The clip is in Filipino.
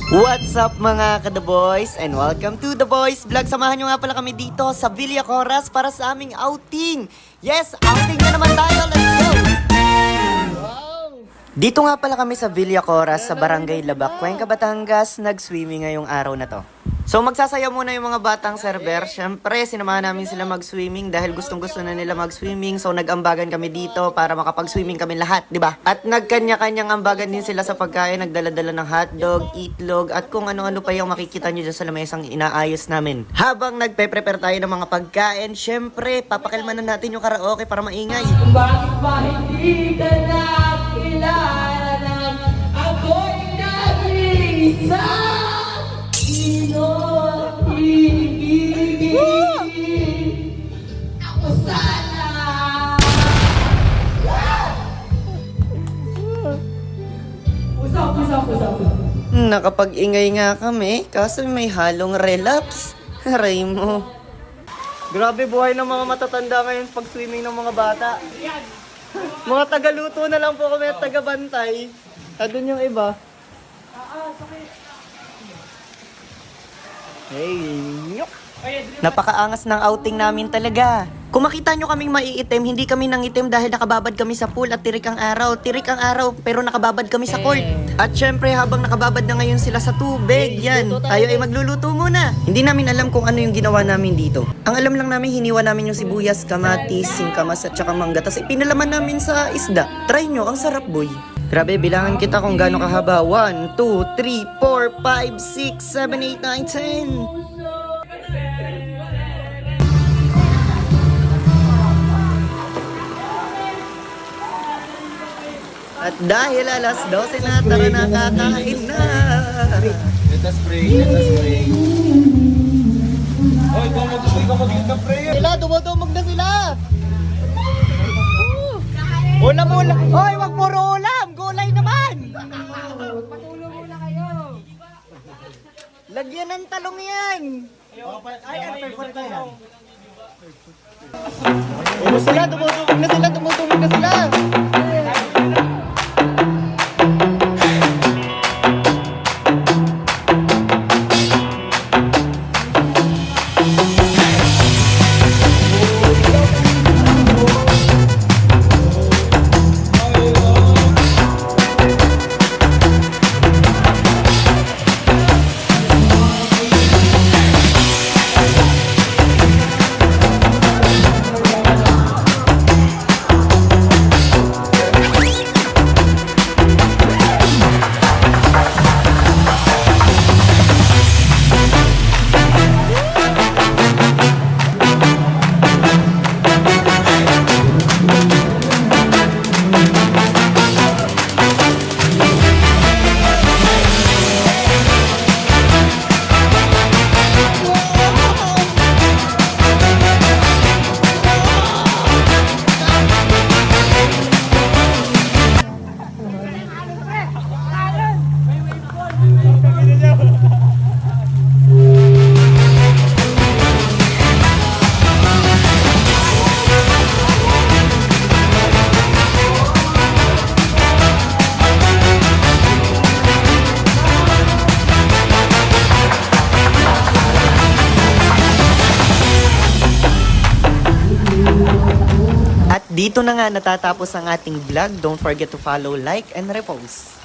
What's up mga ka-The Boys and welcome to The Boys Vlog. Samahan nyo nga pala kami dito sa Villacoras para sa aming outing. Yes, outing na naman tayo. Let's go! Dito nga pala kami sa Villacoras sa Barangay Labak, Cuenca, Batangas. Nag-swimming ngayong araw na to. So magsasayaw muna yung mga batang server. Syempre, sinamahan namin sila mag-swimming dahil gustong-gusto na nila mag-swimming. So nag-ambagan kami dito para makapag-swimming kami lahat, di ba? At nagkanya-kanyang ambagan din sila sa pagkain. Nagdala-dala ng hotdog, itlog, at kung ano-ano pa yung makikita nyo dyan sa lamesang inaayos namin. Habang nagpe-prepare tayo ng mga pagkain, syempre, papakilman na natin yung karaoke para maingay. Bakit ba hindi ka nakilala ng ako'y nag-iisa? Sino hihigit? Ako sana! Usap. Nakapag-ingay nga kami, kaso may halong relapse. Aray mo. Grabe buhay ng mga matatanda ngayon pag swimming ng mga bata. Mga tagaluto na lang po kami at tagabantay. Doon yung iba. Hey, nyok! Napakaangas ng outing namin talaga. Kung makita nyo kaming maiitim, hindi kami nangitim dahil nakababad kami sa pool at tirik ang araw. Tirik ang araw, pero nakababad kami sa court. At syempre, habang nakababad na ngayon sila sa tubig, yan, tayo ay magluluto muna. Hindi namin alam kung ano yung ginawa namin dito. Ang alam lang namin, hiniwa namin yung sibuyas, kamatis, singkamas at saka mangga. Tapos ipinalaman namin sa isda. Try nyo, ang sarap boy. Grabe, bilangan kita kung gaano kahaba. 1, 2, 3, 4, 5, 6, 7, 8, 9, 10. At dahil alas 12 na, tara na, kakain na. Let us pray. Hoy, kumag-git ka prayer. Sila, dumudumog na sila. Ulam. Hoy, wag puro ulam. Gulay naman. Patulong muna kayo! Lagyan ng talong yan. Ay, perfect ka yan. Sila, dumudumog na sila. At dito na nga natatapos ang ating vlog. Don't forget to follow, like, and repost.